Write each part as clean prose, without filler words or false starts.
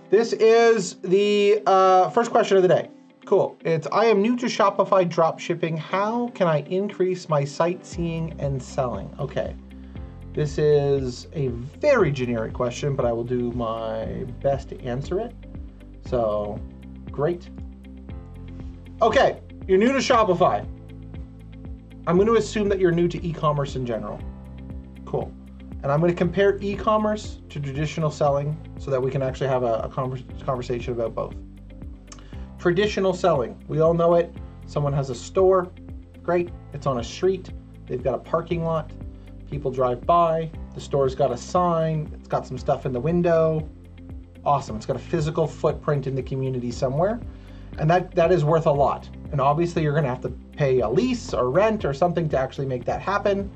This is the first question of the day. Cool. I am new to Shopify dropshipping. How can I increase my sightseeing and selling? Okay. This is a very generic question, but I will do my best to answer it. So, great. Okay, you're new to Shopify. I'm going to assume that you're new to e-commerce in general. Cool. And I'm going to compare e-commerce to traditional selling so that we can actually have a conversation about both. Traditional selling, we all know it. Someone has a store, great. It's on a street. They've got a parking lot. People drive by. The store's got a sign. It's got some stuff in the window. Awesome. It's got a physical footprint in the community somewhere. And that is worth a lot. And obviously you're going to have to pay a lease or rent or something to actually make that happen.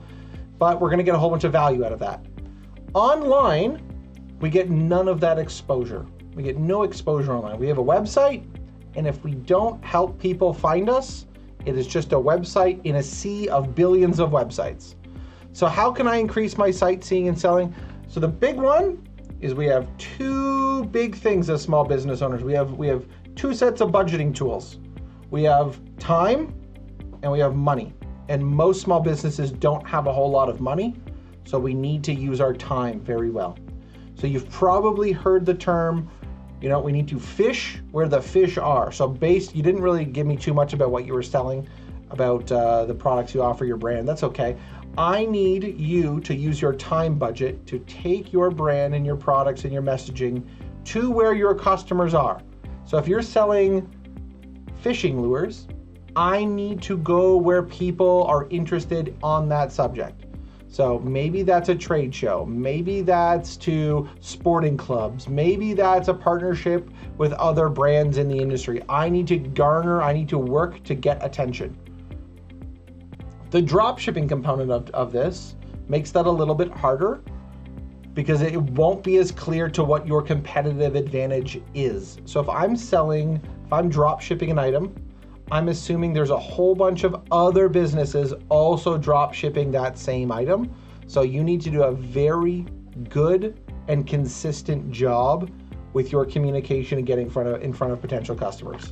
But we're going to get a whole bunch of value out of that. Online, we get none of that exposure. We get no exposure online. We have a website, and if we don't help people find us, it is just a website in a sea of billions of websites. So how can I increase my sightseeing and selling? So the big one is we have two big things as small business owners. We have two sets of budgeting tools. We have time and we have money. And most small businesses don't have a whole lot of money, so we need to use our time very well. So you've probably heard the term, we need to fish where the fish are. So you didn't really give me too much about what you were selling, about the products you offer, your brand. That's okay. I need you to use your time budget to take your brand and your products and your messaging to where your customers are. So if you're selling fishing lures, I need to go where people are interested on that subject. So maybe that's a trade show. Maybe that's to sporting clubs. Maybe that's a partnership with other brands in the industry. I need to work to get attention. The drop shipping component of this makes that a little bit harder because it won't be as clear to what your competitive advantage is. So if I'm drop shipping an item, I'm assuming there's a whole bunch of other businesses also drop shipping that same item. So you need to do a very good and consistent job with your communication and getting in front of potential customers.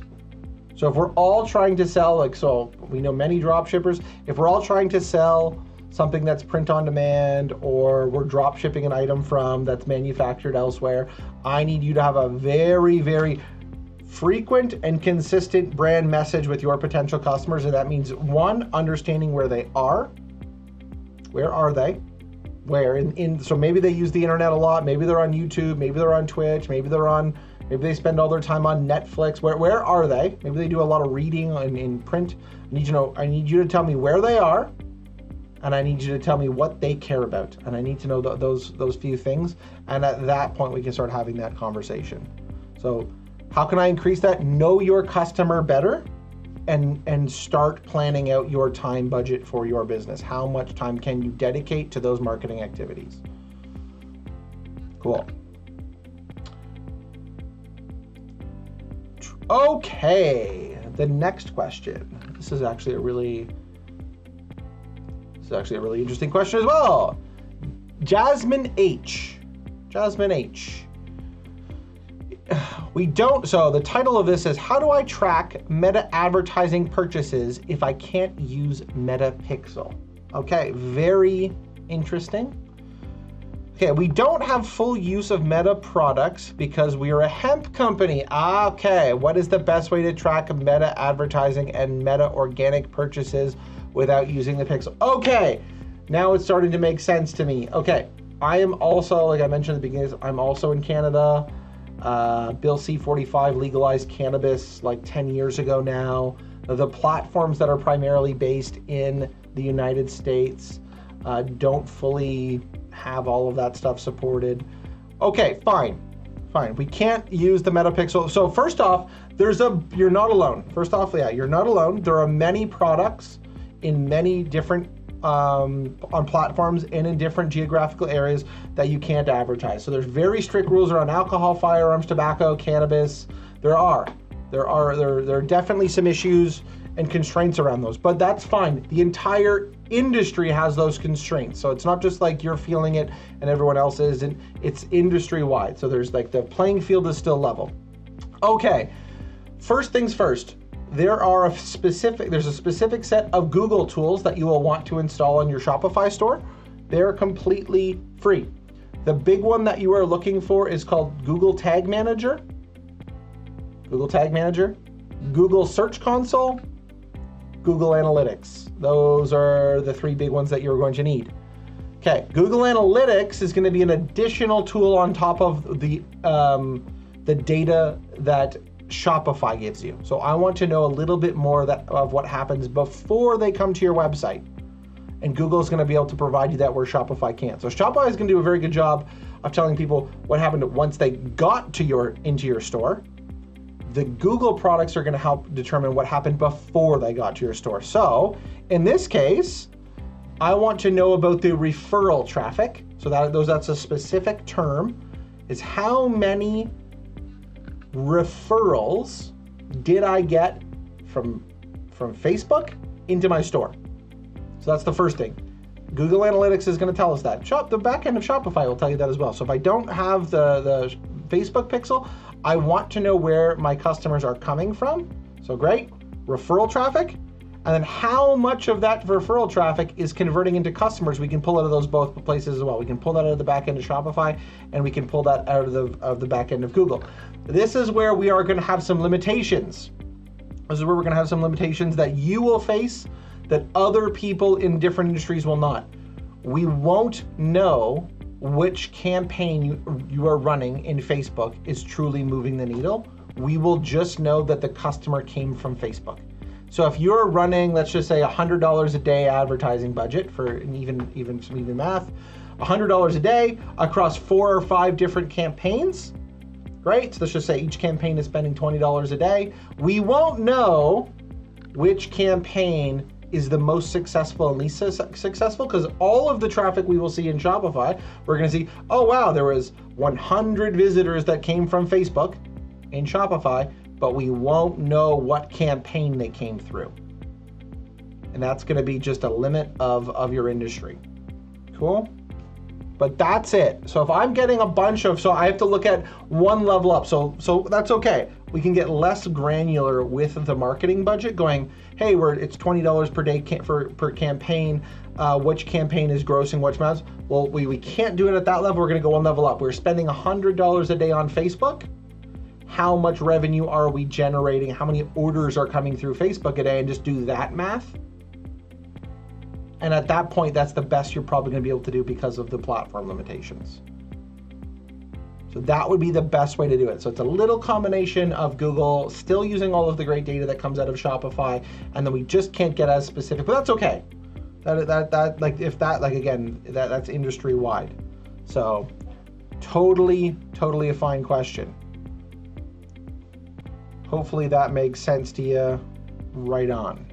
So if we're all trying to sell, so we know many drop shippers, if we're all trying to sell something that's print on demand, or we're drop shipping an item that's manufactured elsewhere, I need you to have a very, very frequent and consistent brand message with your potential customers. And that means, one, understanding where they are. Where are they? So maybe they use the internet a lot. Maybe they're on YouTube. Maybe they're on Twitch. Maybe they spend all their time on Netflix. Where are they? Maybe they do a lot of reading in print. I need you to tell me where they are, and I need you to tell me what they care about. And I need to know those few things. And at that point, we can start having that conversation. So how can I increase that? Know your customer better and start planning out your time budget for your business. How much time can you dedicate to those marketing activities? Cool. Okay, the next question. This is actually a really interesting question as well. Jasmine H. So the title of this is, how do I track Meta advertising purchases if I can't use Meta Pixel? Okay, very interesting. Okay, we don't have full use of Meta products because we are a hemp company. Okay, what is the best way to track Meta advertising and Meta organic purchases without using the Pixel? Okay, now it's starting to make sense to me. Okay, I am also, like I mentioned at the beginning, I'm also in Canada. Bill C-45 legalized cannabis like 10 years ago now. The platforms that are primarily based in the United States don't fully have all of that stuff supported. Okay, fine. We can't use the Meta Pixel. So first off, you're not alone. You're not alone. There are many products in many different on platforms and in different geographical areas that you can't advertise. So there's very strict rules around alcohol, firearms, tobacco, cannabis. There are definitely some issues and constraints around those, but that's fine. The entire industry has those constraints. So it's not just like you're feeling it and everyone else isn't. It's industry wide. So there's like the playing field is still level. Okay, first things first. There's a specific set of Google tools that you will want to install on your Shopify store. They're completely free. The big one that you are looking for is called Google Tag Manager, Google Search Console, Google Analytics. Those are the three big ones that you're going to need. Okay, Google Analytics is going to be an additional tool on top of the data that Shopify gives you. So I want to know a little bit more of what happens before they come to your website. And Google is going to be able to provide you that where Shopify can't. So Shopify is going to do a very good job of telling people what happened once they got into your store. The Google products are going to help determine what happened before they got to your store. So in this case, I want to know about the referral traffic. So that's a specific term, is how many referrals did I get from Facebook into my store? So that's the first thing. Google Analytics is going to tell us that. The back end of Shopify will tell you that as well. So if I don't have the Facebook pixel, I want to know where my customers are coming from. So great, referral traffic. And then how much of that referral traffic is converting into customers? We can pull out of those both places as well. We can pull that out of the back end of Shopify, and we can pull that out of the back end of Google. This is where we are going to have some limitations. This is where we're going to have some limitations that you will face that other people in different industries will not. We won't know which campaign you are running in Facebook is truly moving the needle. We will just know that the customer came from Facebook. So if you're running, let's just say $100 a day advertising budget for even some even math, $100 a day across 4 or 5 different campaigns, great. So let's just say each campaign is spending $20 a day. We won't know which campaign is the most successful and least successful, because all of the traffic we will see in Shopify, we're going to see, oh wow, there was 100 visitors that came from Facebook in Shopify, but we won't know what campaign they came through. And that's going to be just a limit of your industry. Cool? But that's it. So if I'm getting a bunch of, so I have to look at one level up. So that's okay. We can get less granular with the marketing budget going, hey, it's $20 per day per campaign. Which campaign is grossing which amounts? Well, we can't do it at that level. We're going to go one level up. We're spending $100 a day on Facebook. How much revenue are we generating? How many orders are coming through Facebook a day? And just do that math. And at that point, that's the best you're probably going to be able to do because of the platform limitations. So that would be the best way to do it. So it's a little combination of Google still using all of the great data that comes out of Shopify, and then we just can't get as specific, but that's okay. That's industry wide. So totally a fine question. Hopefully that makes sense to you. Right on.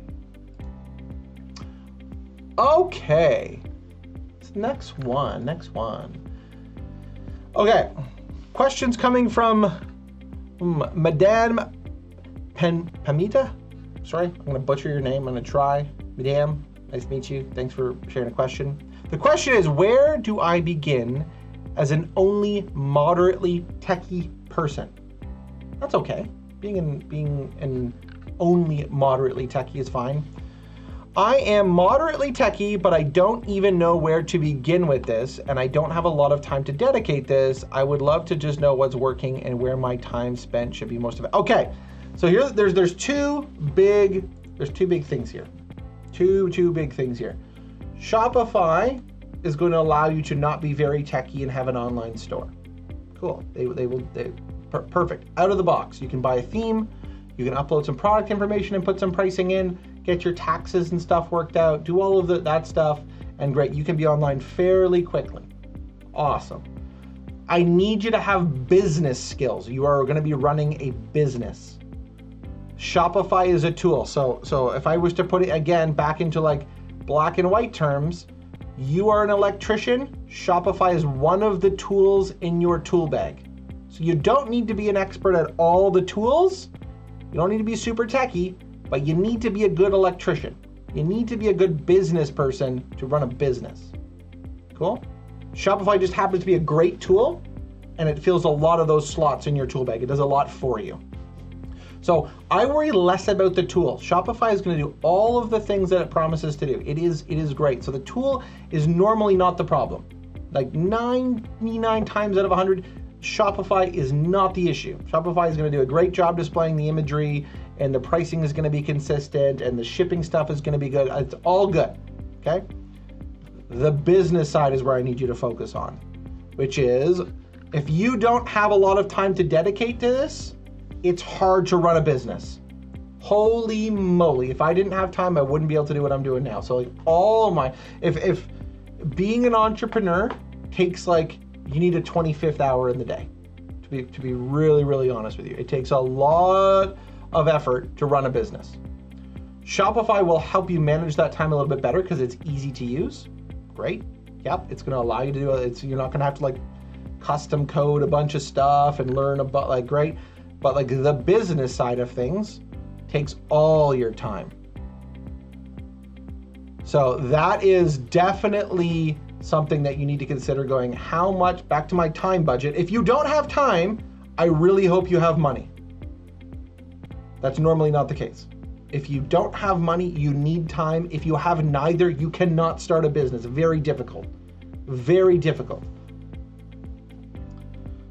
Okay, next one. Okay, questions coming from Madame Pamita. Sorry, I'm gonna butcher your name. I'm gonna try. Madame, nice to meet you. Thanks for sharing a question. The question is, where do I begin as an only moderately techie person? That's okay. Being an only moderately techie is fine. I am moderately techie, but I don't even know where to begin with this, and I don't have a lot of time to dedicate this. I would love to just know what's working and where my time spent should be most of it. Okay, so here there's two big things here. Two big things here. Shopify is going to allow you to not be very techie and have an online store. Cool. They perfect. Out of the box, you can buy a theme, you can upload some product information and put some pricing in, get your taxes and stuff worked out, do all of that stuff, and great, you can be online fairly quickly. Awesome. I need you to have business skills. You are going to be running a business. Shopify is a tool. So if I was to put it again back into like black and white terms, you are an electrician. Shopify is one of the tools in your tool bag. So you don't need to be an expert at all the tools. You don't need to be super techie, but you need to be a good electrician. You need to be a good business person to run a business. Cool? Shopify just happens to be a great tool, and it fills a lot of those slots in your tool bag. It does a lot for you. So I worry less about the tool. Shopify is going to do all of the things that it promises to do. It is great. So the tool is normally not the problem. Like 99 times out of 100, Shopify is not the issue. Shopify is going to do a great job displaying the imagery, and the pricing is going to be consistent, and the shipping stuff is going to be good. It's all good, okay? The business side is where I need you to focus on, which is if you don't have a lot of time to dedicate to this, it's hard to run a business. Holy moly, if I didn't have time, I wouldn't be able to do what I'm doing now. So like if being an entrepreneur takes like, you need a 25th hour in the day, to be really, really honest with you. It takes a lot of effort to run a business. Shopify will help you manage that time a little bit better because it's easy to use. Great. Yep, it's gonna allow you to do it. You're not gonna have to like custom code a bunch of stuff and learn about like, great. But like the business side of things takes all your time. So that is definitely something that you need to consider going, how much, back to my time budget. If you don't have time, I really hope you have money. That's normally not the case. If you don't have money, you need time. If you have neither, you cannot start a business. Very difficult, very difficult.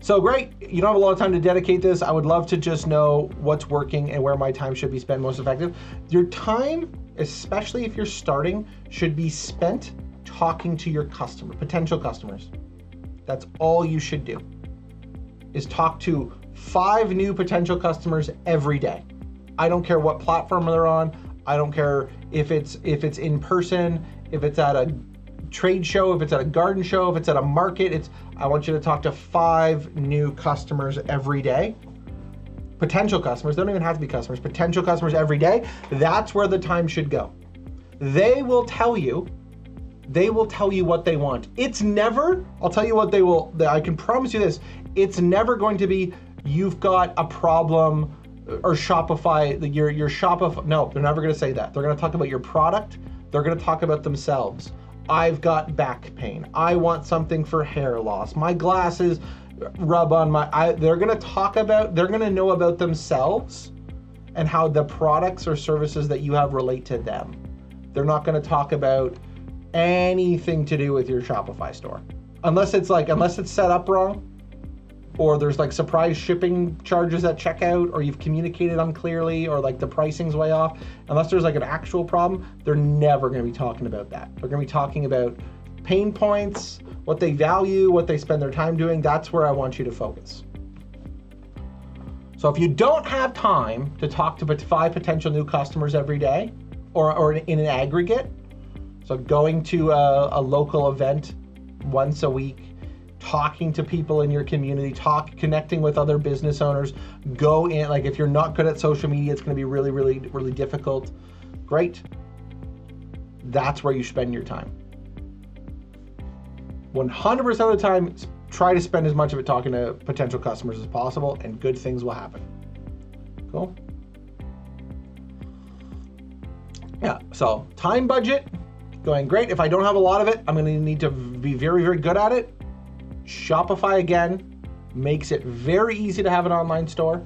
So great, you don't have a lot of time to dedicate this. I would love to just know what's working and where my time should be spent most effective. Your time, especially if you're starting, should be spent talking to your potential customers. That's all you should do, is talk to 5 new potential customers every day. I don't care what platform they're on. I don't care if it's in person, if it's at a trade show, if it's at a garden show, if it's at a market. I want you to talk to 5 new customers every day. Potential customers, they don't even have to be customers, potential customers every day. That's where the time should go. They will tell you what they want. It's never, I'll tell you what I can promise you this, it's never going to be, you've got a problem or Shopify, your Shopify, no, they're never gonna say that. They're gonna talk about your product. They're gonna talk about themselves. I've got back pain. I want something for hair loss. My glasses rub on they're gonna know about themselves and how the products or services that you have relate to them. They're not gonna talk about anything to do with your Shopify store. Unless it's set up wrong, or there's like surprise shipping charges at checkout, or you've communicated unclearly, or like the pricing's way off. Unless there's like an actual problem, they're never gonna be talking about that. They're gonna be talking about pain points, what they value, what they spend their time doing. That's where I want you to focus. So if you don't have time to talk to 5 potential new customers every day, or in an aggregate, so going to a local event once a week, talking to people in your community, connecting with other business owners, go in, like if you're not good at social media, it's gonna be really, really, really difficult. Great. That's where you spend your time. 100% of the time, try to spend as much of it talking to potential customers as possible, and good things will happen. Cool? Yeah, so time budget, going great. If I don't have a lot of it, I'm gonna need to be very, very good at it. Shopify, again, makes it very easy to have an online store.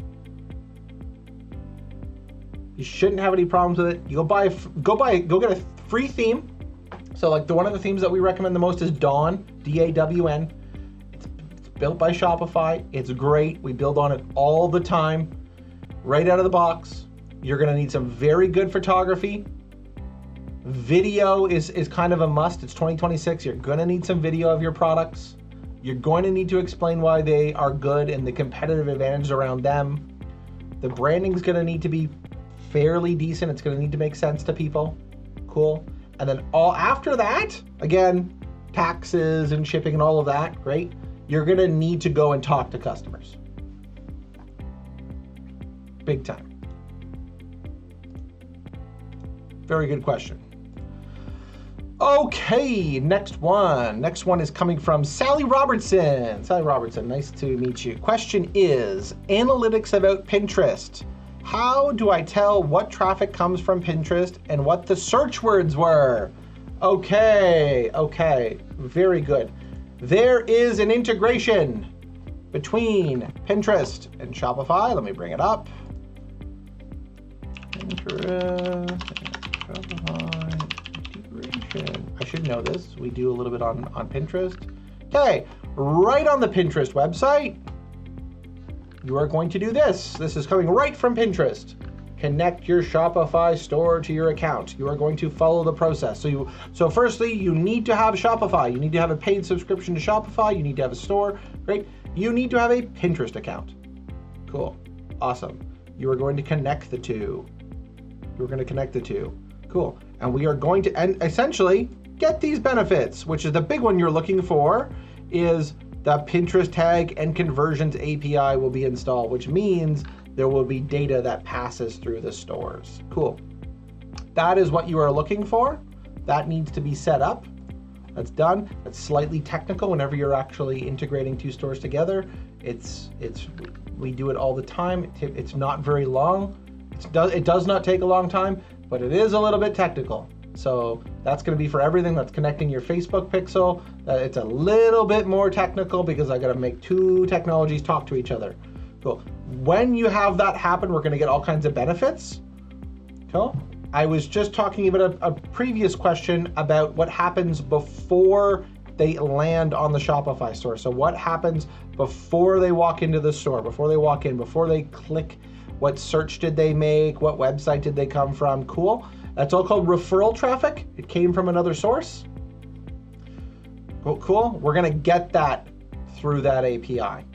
You shouldn't have any problems with it. You go get a free theme. So like one of the themes that we recommend the most is Dawn, D-A-W-N. It's built by Shopify. It's great. We build on it all the time, right out of the box. You're gonna need some very good photography. Video is kind of a must. It's 2026. You're gonna need some video of your products. You're going to need to explain why they are good and the competitive advantage around them. The branding is going to need to be fairly decent. It's going to need to make sense to people. Cool. And then after that, again, taxes and shipping and all of that, great. You're going to need to go and talk to customers. Big time. Very good question. Okay, next one. Next one is coming from Sally Robertson. Sally Robertson, nice to meet you. Question is, analytics about Pinterest. How do I tell what traffic comes from Pinterest and what the search words were? Okay, very good. There is an integration between Pinterest and Shopify. Let me bring it up. Pinterest and Shopify integration. I should know this. We do a little bit on Pinterest. Okay, right on the Pinterest website, you are going to do this. This is coming right from Pinterest. Connect your Shopify store to your account. You are going to follow the process. So firstly, you need to have Shopify. You need to have a paid subscription to Shopify. You need to have a store. Great. You need to have a Pinterest account. Cool. Awesome. You are going to connect the two. Cool. And we are going to essentially get these benefits, which is the big one you're looking for, is the Pinterest tag and conversions API will be installed, which means there will be data that passes through the stores. Cool. That is what you are looking for. That needs to be set up. That's done. That's slightly technical whenever you're actually integrating two stores together. We do it all the time. It's not very long. It does not take a long time, but it is a little bit technical. So that's going to be for everything that's connecting your Facebook pixel. It's a little bit more technical because I got to make two technologies talk to each other. Cool. When you have that happen, we're going to get all kinds of benefits. Cool. I was just talking about a previous question about what happens before they land on the Shopify store. So what happens before they walk into the store, before they click, what search did they make, what website did they come from? Cool. That's all called referral traffic. It came from another source. Cool. We're going to get that through that API.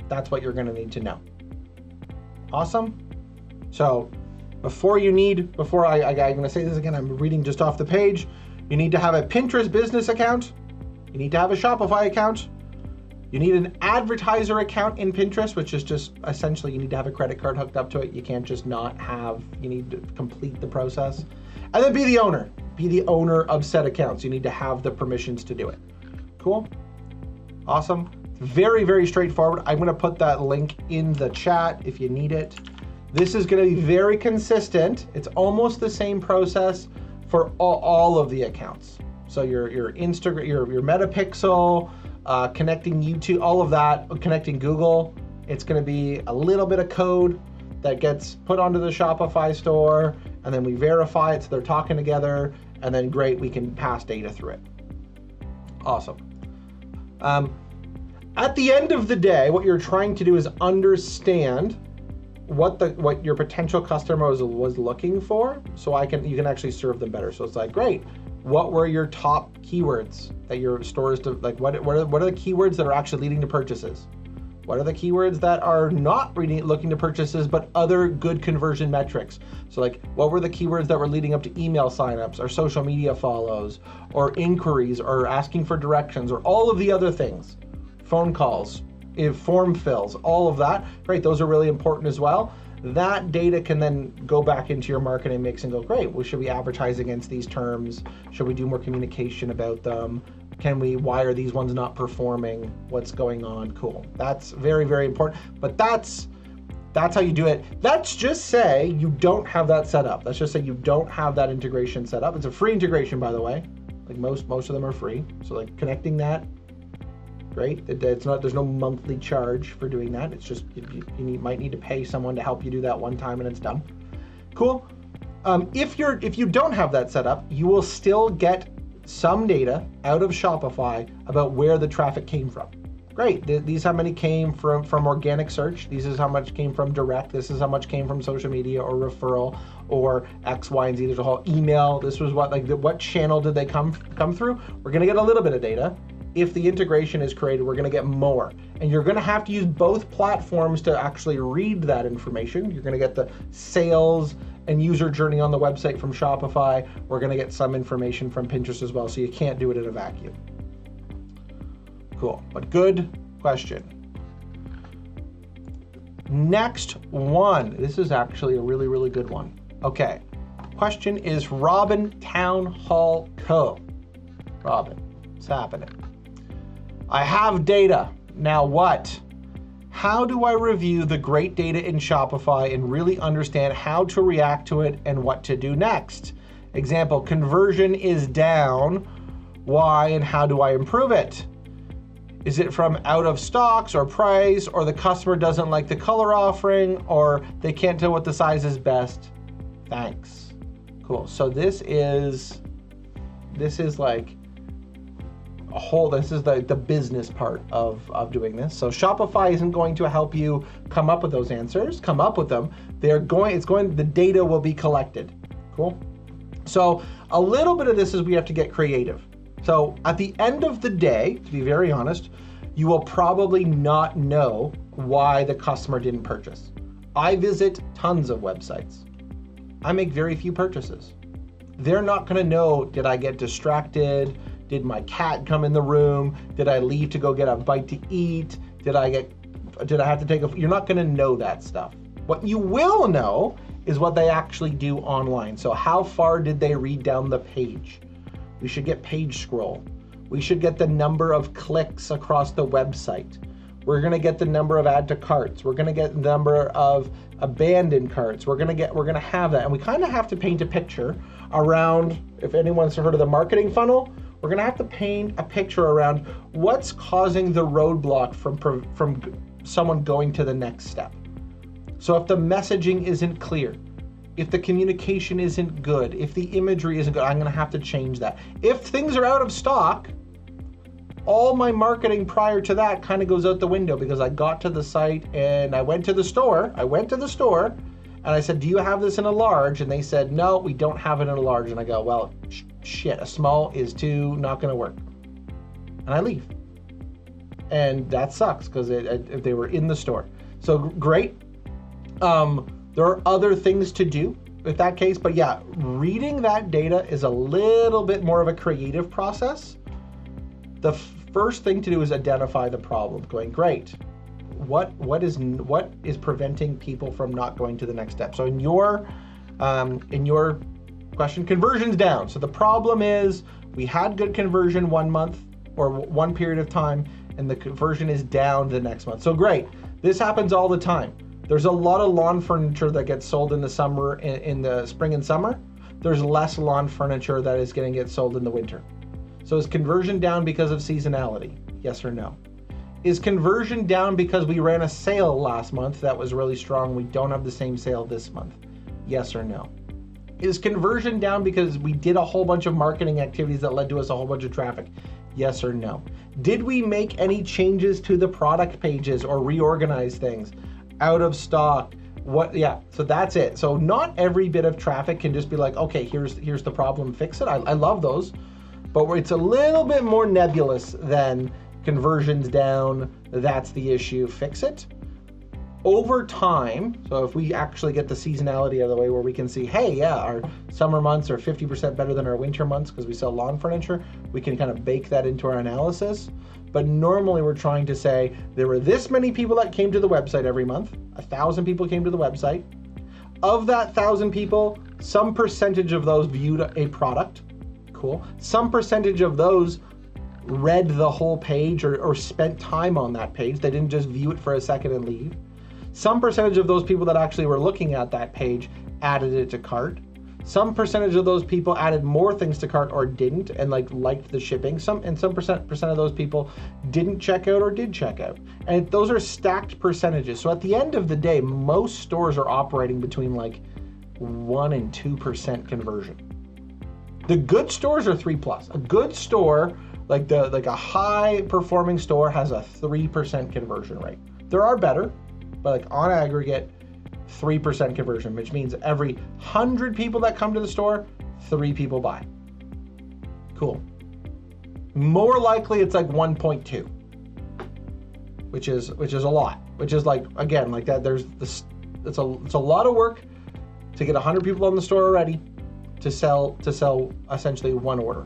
That's what you're going to need to know. Awesome. So I'm going to say this again, I'm reading just off the page. You need to have a Pinterest business account. You need to have a Shopify account. You need an advertiser account in Pinterest, which is just essentially you need to have a credit card hooked up to it. You can't just not have, you need to complete the process. And then be the owner of said accounts. You need to have the permissions to do it. Cool. Awesome. Very, very straightforward. I'm going to put that link in the chat if you need it. This is going to be very consistent. It's almost the same process for all of the accounts. So your Instagram, your Metapixel, connecting YouTube, all of that, connecting Google. It's going to be a little bit of code that gets put onto the Shopify store, and then we verify it so they're talking together, and then great, we can pass data through it. Awesome. At the end of the day, what you're trying to do is understand what your potential customer was looking for, so you can actually serve them better. So it's like, great, what were your top keywords that your stores what are the keywords that are actually leading to purchases? What are the keywords that are not looking to purchases but other good conversion metrics? So like, what were the keywords that were leading up to email signups or social media follows or inquiries or asking for directions or all of the other things? Phone calls, form fills, all of that. Great, those are really important as well. That data can then go back into your marketing mix and go, great, well, should we advertise against these terms? Should we do more communication about them? Why are these ones not performing? What's going on? Cool. That's very, very important. But that's how you do it. Let's just say you don't have that set up. Let's just say you don't have that integration set up. It's a free integration, by the way. Like most of them are free. So like connecting that, great. There's no monthly charge for doing that. It's just you might need to pay someone to help you do that one time and it's done. Cool. If you don't have that set up, you will still get some data out of Shopify about where the traffic came from. Great. These how many came from organic search. This is how much came from direct. This is how much came from social media or referral or X, Y, and Z. There's a whole email. This was what channel did they come through? We're gonna get a little bit of data. If the integration is created, we're going to get more. And you're going to have to use both platforms to actually read that information. You're going to get the sales and user journey on the website from Shopify. We're going to get some information from Pinterest as well, so you can't do it in a vacuum. Cool, but good question. Next one. This is actually a really, really good one. Okay, question is Robin Town Hall Co. Robin, what's happening? I have data. Now what? How do I review the great data in Shopify and really understand how to react to it and what to do next? Example, conversion is down. Why and how do I improve it? Is it from out of stocks or price, or the customer doesn't like the color offering, or they can't tell what the size is best? Thanks. Cool. So this is like a whole, this is the business part of doing this. So Shopify isn't going to help you come up with those answers, come up with them. The data will be collected. Cool. So a little bit of this is we have to get creative. So at the end of the day, to be very honest, you will probably not know why the customer didn't purchase. I visit tons of websites. I make very few purchases. They're not gonna know, did I get distracted? Did my cat come in the room? Did I leave to go get a bite to eat? Did I have to take you're not gonna know that stuff. What you will know is what they actually do online. So how far did they read down the page? We should get page scroll. We should get the number of clicks across the website. We're gonna get the number of add to carts. We're gonna get the number of abandoned carts. We're gonna have that. And we kind of have to paint a picture around, if anyone's heard of the marketing funnel, we're gonna have to paint a picture around what's causing the roadblock from someone going to the next step. So if the messaging isn't clear, if the communication isn't good, if the imagery isn't good, I'm gonna have to change that. If things are out of stock, all my marketing prior to that kind of goes out the window, because I got to the site and I went to the store and I said, do you have this in a large? And they said, no, we don't have it in a large. And I go, well, shit, a small is too not gonna work. And I leave. And that sucks, because they were in the store. So great. There are other things to do with that case, but yeah, reading that data is a little bit more of a creative process. The first thing to do is identify the problem. Going, great, what is preventing people from not going to the next step? So in your question, conversion's down. So the problem is we had good conversion 1 month or one period of time, and the conversion is down the next month. So great, this happens all the time. There's a lot of lawn furniture that gets sold in the summer, in the spring and summer. There's less lawn furniture that is going to get sold in the winter. So is conversion down because of seasonality? Yes or no? Is conversion down because we ran a sale last month that was really strong? We don't have the same sale this month. Yes or no? Is conversion down because we did a whole bunch of marketing activities that led to us a whole bunch of traffic? Yes or no? Did we make any changes to the product pages or reorganize things? Out of stock, so that's it. So not every bit of traffic can just be like, okay, here's the problem, fix it. I love those, but it's a little bit more nebulous than conversions down, that's the issue, fix it. Over time, so if we actually get the seasonality out of the way, where we can see, hey, yeah, our summer months are 50% better than our winter months because we sell lawn furniture, we can kind of bake that into our analysis. But normally we're trying to say, there were this many people that came to the website every month, 1,000 people came to the website. Of that 1,000 people, some percentage of those viewed a product, cool. Some percentage of those read the whole page or spent time on that page. They didn't just view it for a second and leave. Some percentage of those people that actually were looking at that page added it to cart. Some percentage of those people added more things to cart or didn't, and liked the shipping. Some percent of those people didn't check out or did check out. And those are stacked percentages. So at the end of the day, most stores are operating between 1 and 2% conversion. The good stores are 3+. A good store, like a high performing store, has a 3% conversion rate. There are better, but on aggregate, 3% conversion, which means every 100 people that come to the store, 3 people buy. Cool. More likely it's 1.2, which is a lot. Which is again, that there's this, it's a lot of work to get 100 people on the store already to sell essentially one order.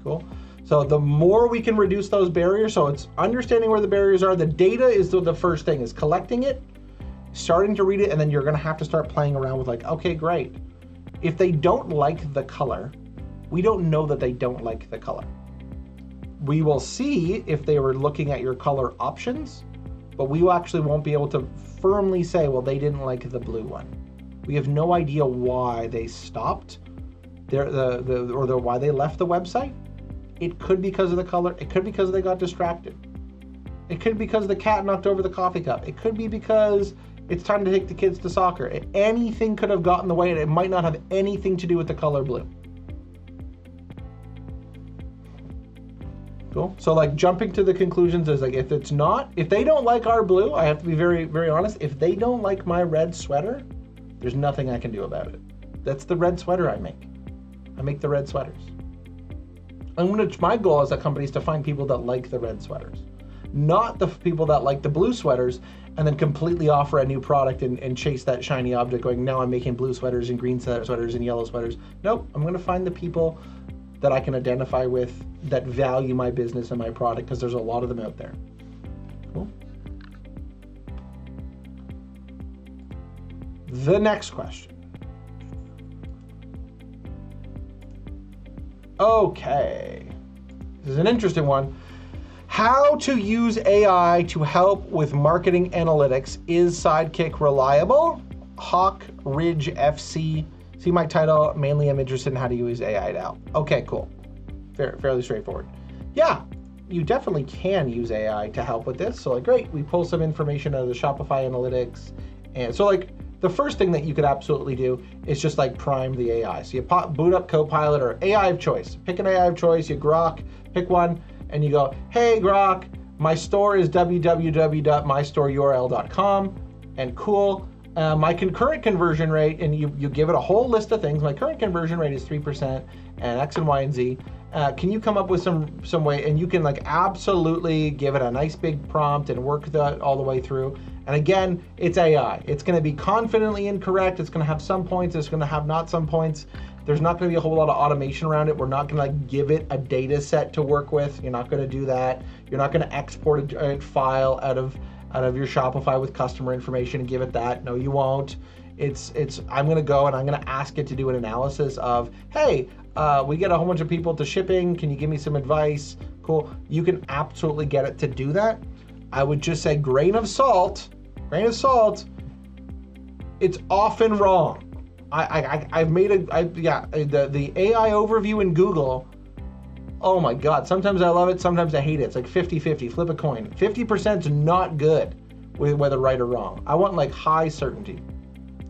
Cool. So the more we can reduce those barriers, so it's understanding where the barriers are. The data is the first thing, is collecting it, starting to read it, and then you're gonna have to start playing around with okay, great. If they don't like the color, we don't know that they don't like the color. We will see if they were looking at your color options, but we actually won't be able to firmly say, well, they didn't like the blue one. We have no idea why they stopped why they left the website. It could be because of the color. It could be because they got distracted. It could be because the cat knocked over the coffee cup. It could be because it's time to take the kids to soccer. Anything could have gotten in the way, and it might not have anything to do with the color blue. Cool. So like jumping to the conclusions is like, if they don't like our blue, I have to be very, very honest. If they don't like my red sweater, there's nothing I can do about it. That's the red sweater I make. I make the red sweaters. My goal as a company is to find people that like the red sweaters, not the people that like the blue sweaters and then completely offer a new product and chase that shiny object going, now I'm making blue sweaters and green sweaters and yellow sweaters. Nope, I'm gonna find the people that I can identify with that value my business and my product, because there's a lot of them out there. Cool. The next question. Okay, this is an interesting one. How to use AI to help with marketing analytics. Is Sidekick reliable? Hawk Ridge FC. See my title, mainly I'm interested in how to use AI to help. Okay, cool. Fairly straightforward. Yeah, you definitely can use AI to help with this. So like, great, we pull some information out of the Shopify analytics. And so like, the first thing that you could absolutely do is just like prime the AI. So you boot up Copilot or AI of choice. Pick an AI of choice, you Grok, pick one, and you go, hey Grok, my store is www.mystoreurl.com, and cool. My concurrent conversion rate, and you give it a whole list of things. My current conversion rate is 3% and X and Y and Z. Can you come up with some way, and you can like absolutely give it a nice big prompt and work that all the way through. And again, it's AI. It's gonna be confidently incorrect. It's gonna have some points, it's gonna have not some points. There's not gonna be a whole lot of automation around it. We're not gonna like give it a data set to work with. You're not gonna do that. You're not gonna export a file out of your Shopify with customer information and give it that. No, you won't. I'm gonna go and I'm gonna ask it to do an analysis of, hey, we get a whole bunch of people to shipping. Can you give me some advice? Cool. You can absolutely get it to do that. I would just say grain of salt, it's often wrong. I've made the AI overview in Google. Oh my God, sometimes I love it, sometimes I hate it. It's like 50-50, flip a coin. 50% is not good with whether right or wrong. I want like high certainty.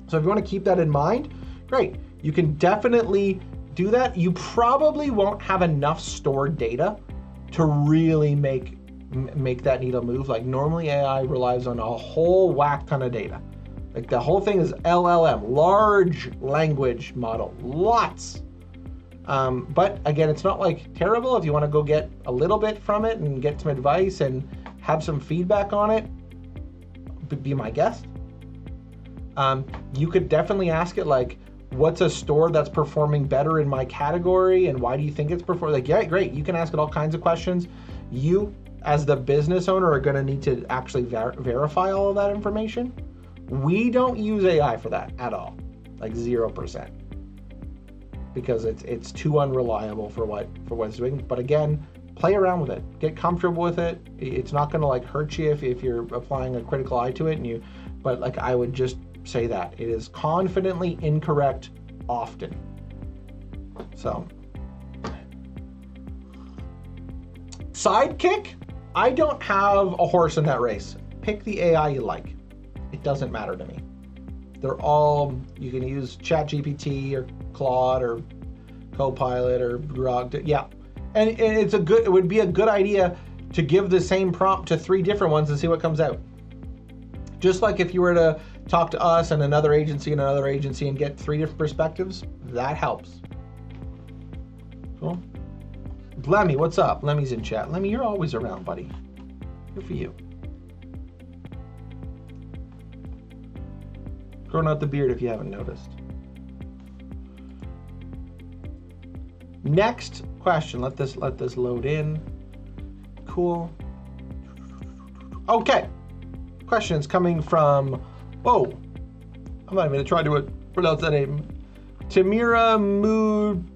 So if you want to keep that in mind, great. You can definitely do that. You probably won't have enough stored data to really make that needle move. Like normally AI relies on a whole whack ton of data. Like the whole thing is LLM, large language model, lots. But again, it's not like terrible. If you want to go get a little bit from it and get some advice and have some feedback on it, be my guest. You could definitely ask it like, what's a store that's performing better in my category and why do you think it's performing? Like, yeah, great. You can ask it all kinds of questions. You, as the business owner, are going to need to actually verify all of that information. We don't use AI for that at all, like 0%, because it's too unreliable for what it's doing. But again, play around with it, get comfortable with it. It's not going to like hurt you if you're applying a critical eye to it. But like I would just say that it is confidently incorrect often. So. Sidekick, I don't have a horse in that race. Pick the AI you like. It doesn't matter to me. They're all, you can use ChatGPT or Claude or Copilot or Grok. Yeah, and it would be a good idea to give the same prompt to 3 different ones and see what comes out. Just like if you were to talk to us and another agency and get 3 different perspectives, that helps. Cool. Lemmy, what's up? Lemmy's in chat. Lemmy, you're always around, buddy. Good for you. Growing out the beard if you haven't noticed. Next question. Let this load in. Cool. Okay. Questions coming from, whoa, I'm not even gonna try to pronounce that name. Tamira Mood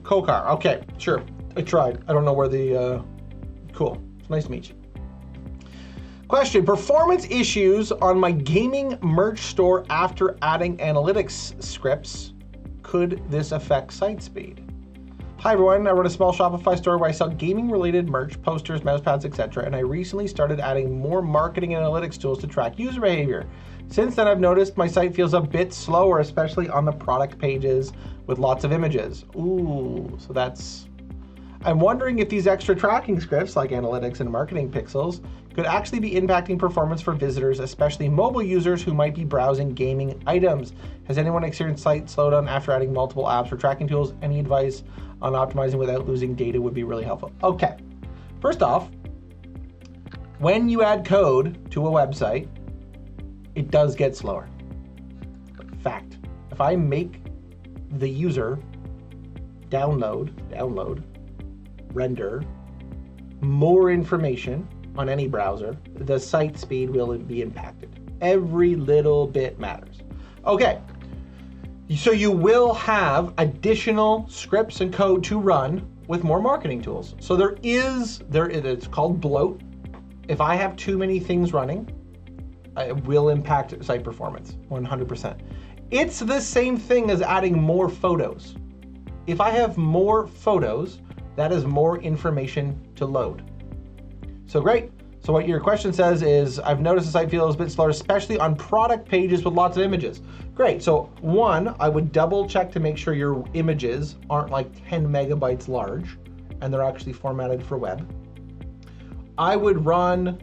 Kokar. Okay, sure. I tried. I don't know where the, cool. It's nice to meet you. Question, performance issues on my gaming merch store after adding analytics scripts. Could this affect site speed? Hi everyone, I run a small Shopify store where I sell gaming-related merch, posters, mousepads, etc. And I recently started adding more marketing analytics tools to track user behavior. Since then, I've noticed my site feels a bit slower, especially on the product pages with lots of images. Ooh, so that's... I'm wondering if these extra tracking scripts, like analytics and marketing pixels, could actually be impacting performance for visitors, especially mobile users who might be browsing gaming items. Has anyone experienced site slowdown after adding multiple apps or tracking tools? Any advice on optimizing without losing data would be really helpful. Okay, first off, when you add code to a website, it does get slower. Fact, if I make the user download, render more information on any browser, the site speed will be impacted. Every little bit matters. Okay, so you will have additional scripts and code to run with more marketing tools. So it's called bloat. If I have too many things running, it will impact site performance, 100%. It's the same thing as adding more photos. If I have more photos, that is more information to load. So great. So what your question says is, I've noticed the site feels a bit slower, especially on product pages with lots of images. Great. So one, I would double check to make sure your images aren't like 10 megabytes large and they're actually formatted for web. I would run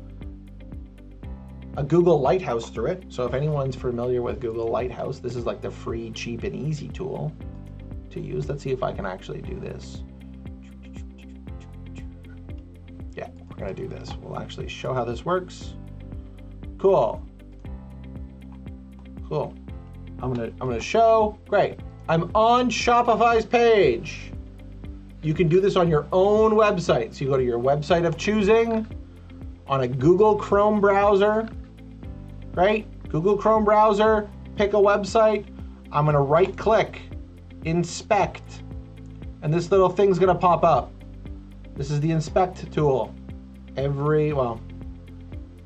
a Google Lighthouse through it. So if anyone's familiar with Google Lighthouse, this is like the free, cheap, and easy tool to use. Let's see if I can actually do this. Yeah, we're gonna do this. We'll actually show how this works. Cool. I'm gonna show. Great. I'm on Shopify's page. You can do this on your own website. So you go to your website of choosing on a Google Chrome browser. Right? Google Chrome browser, pick a website. I'm gonna right click, inspect, and this little thing's gonna pop up. This is the inspect tool.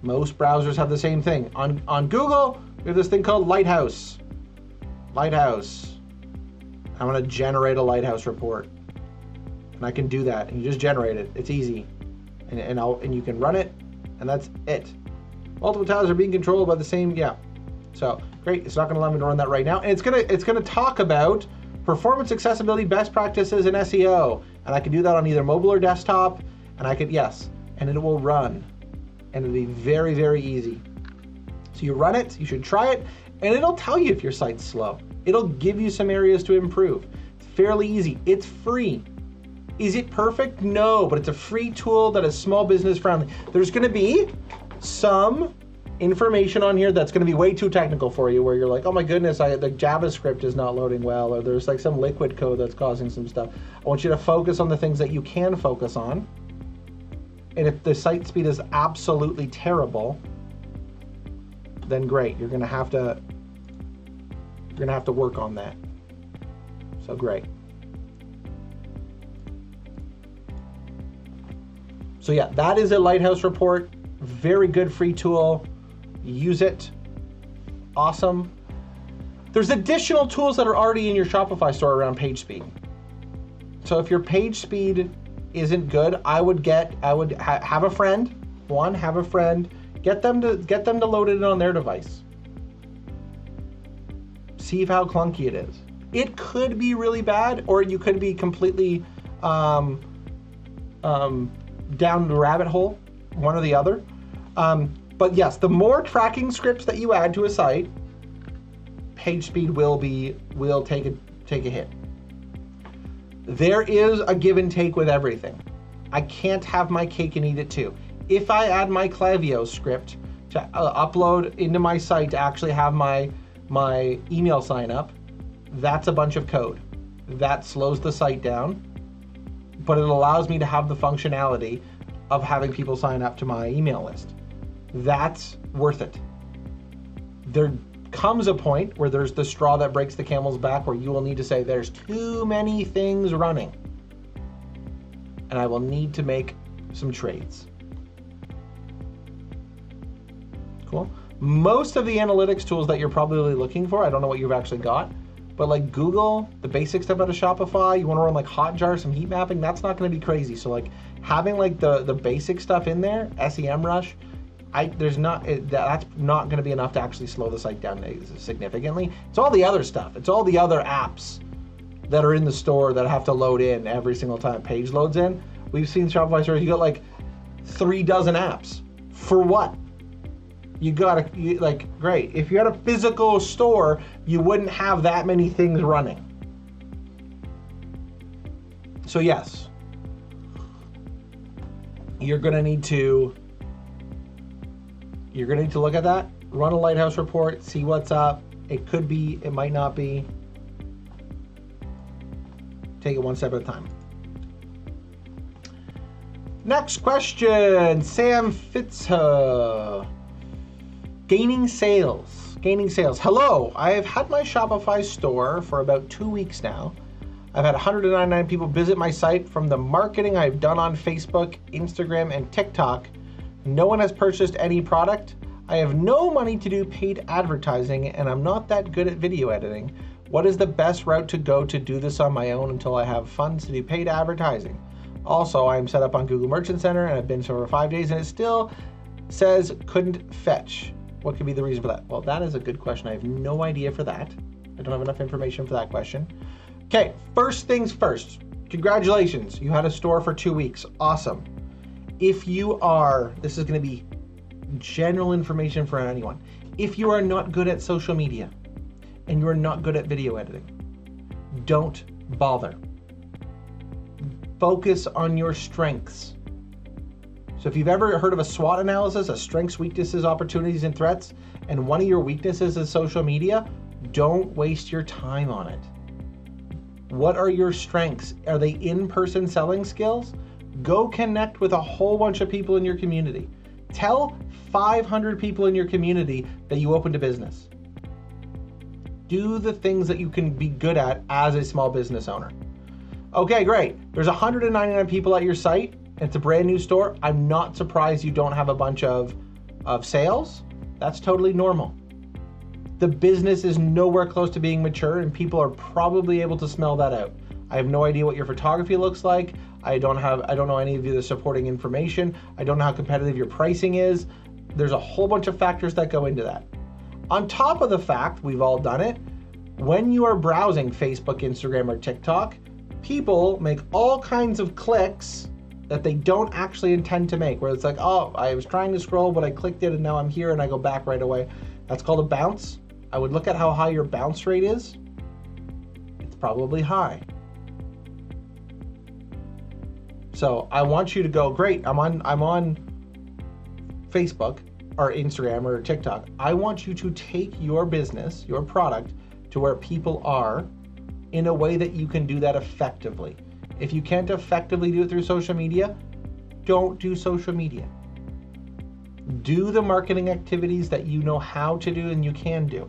Most browsers have the same thing. On Google, we have this thing called Lighthouse. Lighthouse. I'm gonna generate a Lighthouse report. And I can do that, and you just generate it. It's easy. And you can run it, and that's it. Multiple tabs are being controlled by the same, yeah. So great, it's not gonna allow me to run that right now. And it's gonna talk about performance, accessibility, best practices, and SEO. And I can do that on either mobile or desktop, and I could, yes, and it will run. And it'll be very, very easy. So you run it, you should try it, and it'll tell you if your site's slow. It'll give you some areas to improve. It's fairly easy, it's free. Is it perfect? No, but it's a free tool that is small business friendly. There's gonna be some information on here that's gonna be way too technical for you, where you're like, oh my goodness, the JavaScript is not loading well, or there's like some liquid code that's causing some stuff. I want you to focus on the things that you can focus on. And if the site speed is absolutely terrible, then great, you're gonna have to work on that. So great. So yeah, that is a Lighthouse report. Very good free tool. Use it. Awesome. There's additional tools that are already in your Shopify store around page speed. So if your page speed isn't good, I would have a friend. Get them to load it on their device. See how clunky it is. It could be really bad, or you could be completely down the rabbit hole, one or the other. But yes, the more tracking scripts that you add to a site, page speed will take a hit. There is a give and take with everything. I can't have my cake and eat it too. If I add my Klaviyo script to upload into my site to actually have my email sign up, that's a bunch of code. That slows the site down, but it allows me to have the functionality of having people sign up to my email list. That's worth it. There comes a point where there's the straw that breaks the camel's back, where you will need to say there's too many things running, and I will need to make some trades. Cool. Most of the analytics tools that you're probably looking for, I don't know what you've actually got, but like Google, the basic stuff out of Shopify, you want to run like Hotjar, some heat mapping, that's not going to be crazy. So like having like the basic stuff in there, SEMrush, that's not going to be enough to actually slow the site down significantly. It's all the other stuff. It's all the other apps that are in the store that have to load in every single time a page loads in. We've seen Shopify stores, you got like 3 dozen apps. For what? Great. If you had a physical store, you wouldn't have that many things running. So yes, you're gonna need to look at that, run a Lighthouse report, see what's up. It could be, it might not be. Take it one step at a time. Next question, Sam Fitzha. Gaining sales. Hello, I have had my Shopify store for about 2 weeks now. I've had 199 people visit my site from the marketing I've done on Facebook, Instagram, and TikTok. No one has purchased any product. I have no money to do paid advertising, and I'm not that good at video editing. What is the best route to go to do this on my own until I have funds to do paid advertising? Also, I'm set up on Google Merchant Center, and I've been for 5 days, and it still says couldn't fetch. What could be the reason for that? Well, that is a good question. I have no idea for that. I don't have enough information for that question. Okay, first things first. Congratulations, you had a store for 2 weeks. Awesome. If you are, this is going to be general information for anyone. If you are not good at social media and you are not good at video editing, don't bother. Focus on your strengths. So if you've ever heard of a SWOT analysis, a strengths, weaknesses, opportunities, and threats, and one of your weaknesses is social media, don't waste your time on it. What are your strengths? Are they in-person selling skills? Go connect with a whole bunch of people in your community. Tell 500 people in your community that you opened a business. Do the things that you can be good at as a small business owner. Okay, great. There's 199 people at your site. It's a brand new store. I'm not surprised you don't have a bunch of sales. That's totally normal. The business is nowhere close to being mature, and people are probably able to smell that out. I have no idea what your photography looks like. I don't know any of the supporting information. I don't know how competitive your pricing is. There's a whole bunch of factors that go into that. On top of the fact, we've all done it, when you are browsing Facebook, Instagram, or TikTok, people make all kinds of clicks that they don't actually intend to make, where it's like, oh, I was trying to scroll, but I clicked it and now I'm here and I go back right away. That's called a bounce. I would look at how high your bounce rate is. It's probably high. So I want you to go, great, I'm on Facebook or Instagram or TikTok. I want you to take your business, your product, to where people are in a way that you can do that effectively. If you can't effectively do it through social media, don't do social media. Do the marketing activities that you know how to do and you can do.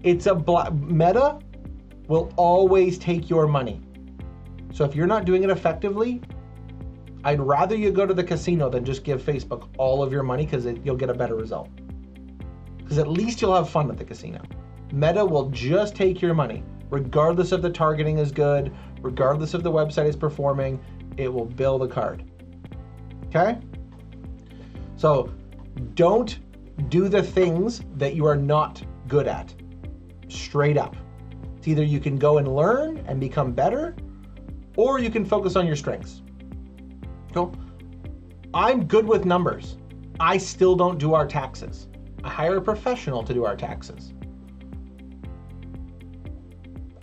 Meta will always take your money. So if you're not doing it effectively, I'd rather you go to the casino than just give Facebook all of your money, because you'll get a better result. Because at least you'll have fun at the casino. Meta will just take your money. Regardless if the targeting is good, regardless if the website is performing, it will bill the card. Okay? So don't do the things that you are not good at. Straight up. It's either you can go and learn and become better, or you can focus on your strengths. Cool. I'm good with numbers. I still don't do our taxes. I hire a professional to do our taxes.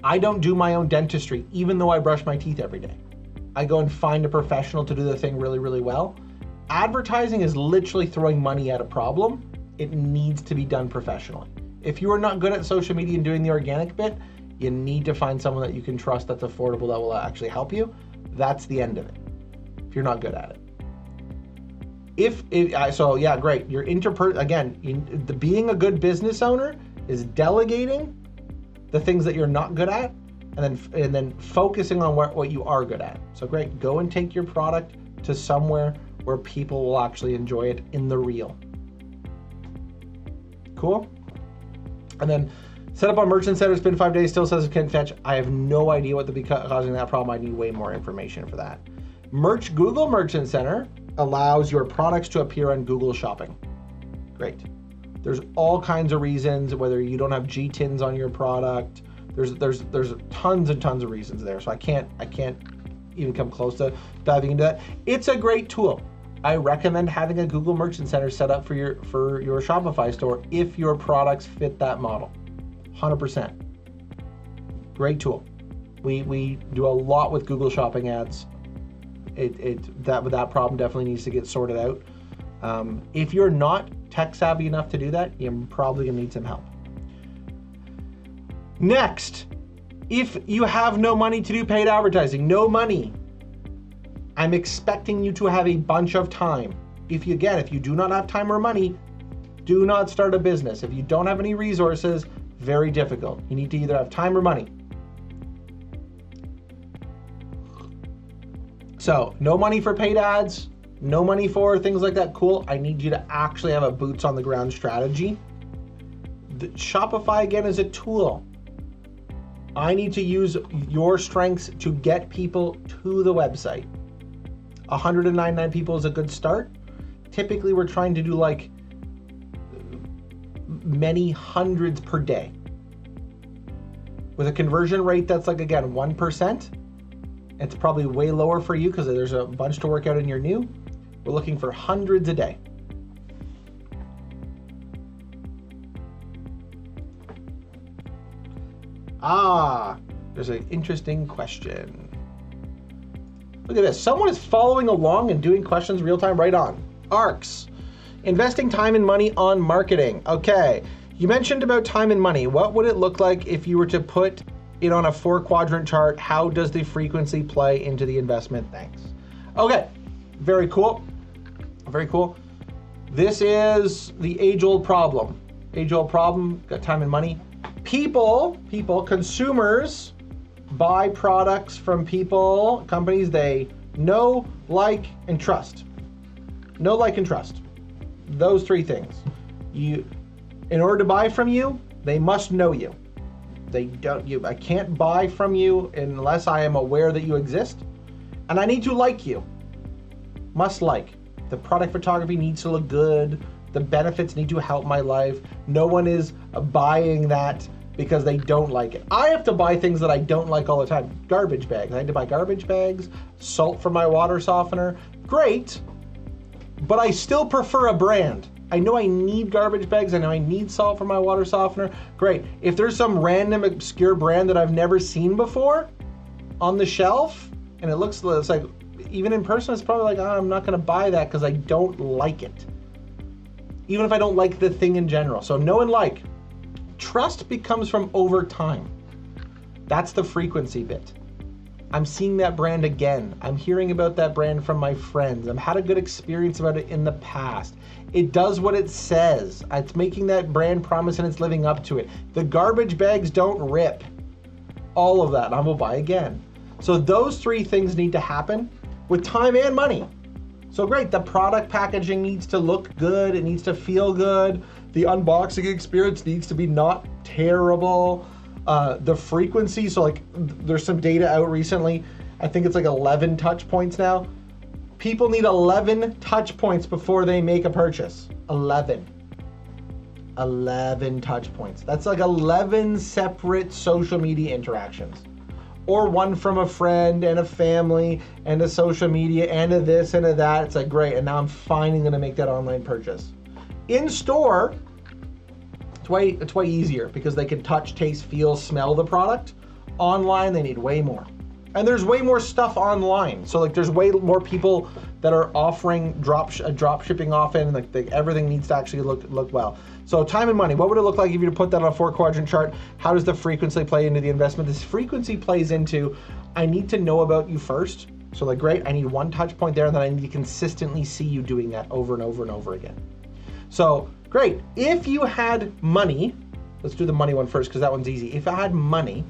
I don't do my own dentistry, even though I brush my teeth every day. I go and find a professional to do the thing really, really well. Advertising is literally throwing money at a problem. It needs to be done professionally. If you are not good at social media and doing the organic bit, you need to find someone that you can trust that's affordable that will actually help you. That's the end of it, if you're not good at it. So yeah, great. You're being a good business owner is delegating the things that you're not good at, and then focusing on what you are good at. So great, go and take your product to somewhere where people will actually enjoy it in the real. Cool. And then set up on Merchant Center, it's been 5 days, still says it can't fetch. I have no idea what be causing that problem. I need way more information for that. Google Merchant Center allows your products to appear on Google Shopping. Great. There's all kinds of reasons, whether you don't have GTINs on your product. There's tons and tons of reasons there. So I can't even come close to diving into that. It's a great tool. I recommend having a Google Merchant Center set up for your Shopify store if your products fit that model. 100%. Great tool. We do a lot with Google Shopping ads. That problem definitely needs to get sorted out. If you're not tech savvy enough to do that, you're probably gonna need some help. Next, if you have no money to do paid advertising, no money, I'm expecting you to have a bunch of time. If you do not have time or money, do not start a business. If you don't have any resources, very difficult. You need to either have time or money. So no money for paid ads, no money for things like that. Cool. I need you to actually have a boots on the ground strategy. Shopify, again, is a tool. I need to use your strengths to get people to the website. 199 people is a good start. Typically, we're trying to do like many hundreds per day. With a conversion rate that's like, again, 1%, it's probably way lower for you because there's a bunch to work out and you're new. We're looking for hundreds a day. There's an interesting question. Look at this. Someone is following along and doing questions real time. Right on. ARCs. Investing time and money on marketing. Okay. You mentioned about time and money. What would it look like if you were to put it on a 4-quadrant chart? How does the frequency play into the investment? Thanks. Okay. Very cool. Very cool. This is the age-old problem. Age-old problem. Got time and money. People, consumers buy products from companies they know, like, and trust. Know, like, and trust. Those 3 things. In order to buy from you, they must know you. I can't buy from you unless I am aware that you exist, and I need to like you. Must like. The product photography needs to look good. The benefits need to help my life. No one is buying that because they don't like it. I have to buy things that I don't like all the time. Garbage bags. I had to buy garbage bags, salt for my water softener. Great, but I still prefer a brand. I know I need garbage bags. I know I need salt for my water softener. Great. If there's some random obscure brand that I've never seen before on the shelf, and it's like, even in person, it's probably like, I'm not gonna buy that because I don't like it. Even if I don't like the thing in general. So know and like. Trust becomes from over time. That's the frequency bit. I'm seeing that brand again. I'm hearing about that brand from my friends. I've had a good experience about it in the past. It does what it says. It's making that brand promise and it's living up to it. The garbage bags don't rip. All of that, I will buy again. So those 3 things need to happen with time and money. So great, the product packaging needs to look good. It needs to feel good. The unboxing experience needs to be not terrible. The frequency, so like there's some data out recently. I think it's like 11 touch points now. People need 11 touch points before they make a purchase. 11 touch points. That's like 11 separate social media interactions. Or one from a friend and a family and a social media and a this and a that. It's like, great, and now I'm finally gonna make that online purchase. In store, it's way easier because they can touch, taste, feel, smell the product. Online, they need way more. And there's way more stuff online. So like there's way more people that are offering drop shipping often. Like everything needs to actually look well. So time and money, what would it look like if you were to put that on a 4-quadrant chart? How does the frequency play into the investment? This frequency plays into, I need to know about you first. So like, great, I need 1 touch point there, and then I need to consistently see you doing that over and over and over again. So great, if you had money, let's do the money one first because that one's easy. If I had money,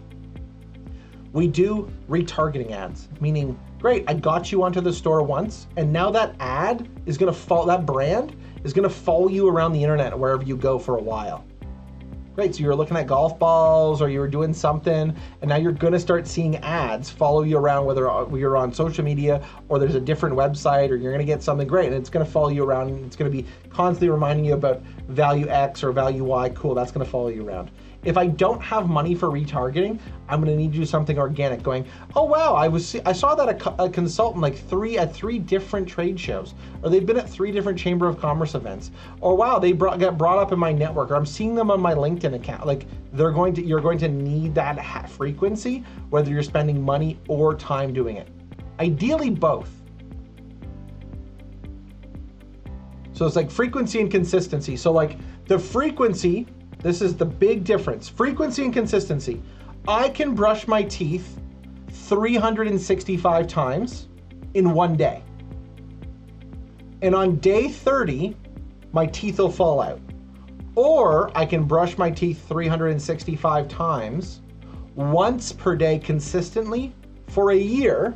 we do retargeting ads, meaning, great, I got you onto the store once, and now that ad is gonna follow, that brand is going to follow you around the internet wherever you go for a while. Right, so you were looking at golf balls or you were doing something, and now you're going to start seeing ads follow you around, whether you're on social media or there's a different website, or you're going to get something great and it's going to follow you around, and it's going to be constantly reminding you about value X or value Y. Cool, that's going to follow you around. If I don't have money for retargeting, I'm going to need to do something organic, going, oh wow, I saw that a consultant at three different trade shows, or they've been at 3 different Chamber of Commerce events, or wow, they got brought up in my network, or I'm seeing them on my LinkedIn account. Like you're going to need that frequency, whether you're spending money or time doing it. Ideally both. So it's like frequency and consistency. So like the frequency, this is the big difference. Frequency and consistency. I can brush my teeth 365 times in one day. And on day 30, my teeth will fall out. Or I can brush my teeth 365 times once per day consistently for a year.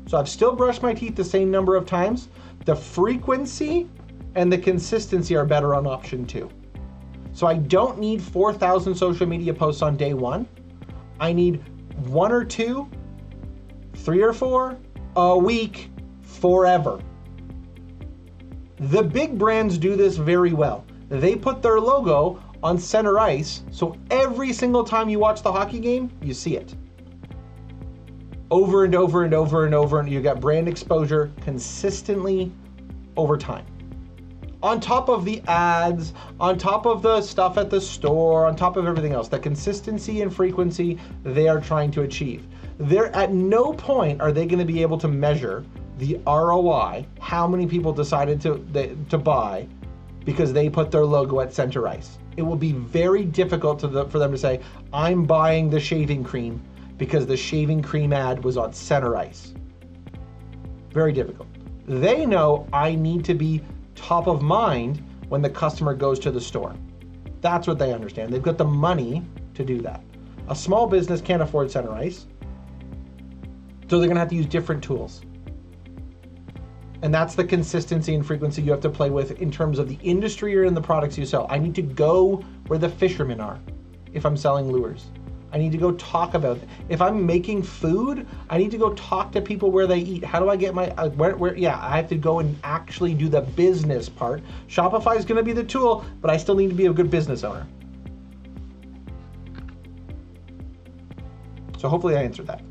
So I've still brushed my teeth the same number of times. The frequency and the consistency are better on option 2. So I don't need 4,000 social media posts on day 1. I need 1 or 2, 3 or 4 a week forever. The big brands do this very well. They put their logo on center ice, so every single time you watch the hockey game, you see it. Over and over and over and over, and you got brand exposure consistently over time. On top of the ads, on top of the stuff at the store, on top of everything else, the consistency and frequency they are trying to achieve. At no point are they going to be able to measure the ROI, how many people decided to buy because they put their logo at center ice. It will be very difficult for them to say, I'm buying the shaving cream because the shaving cream ad was on center ice. Very difficult. They know I need to be top of mind when the customer goes to the store. That's what they understand. They've got the money to do that. A small business can't afford center ice, so they're gonna have to use different tools. And that's the consistency and frequency you have to play with in terms of the industry or in the products you sell. I need to go where the fishermen are if I'm selling lures. I need to go talk about it. If I'm making food, I need to go talk to people where they eat. How do I get my, I have to go and actually do the business part. Shopify is gonna be the tool, but I still need to be a good business owner. So hopefully I answered that.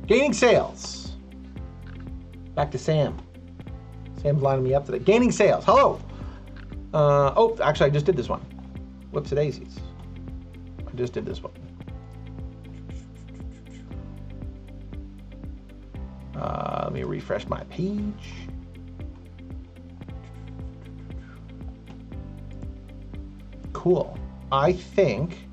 Gaining sales. Back to Sam. Sam's lining me up today. Gaining sales, hello. Actually I just did this one. Whoops, daisies. I just did this one. Let me refresh my page. Cool. I think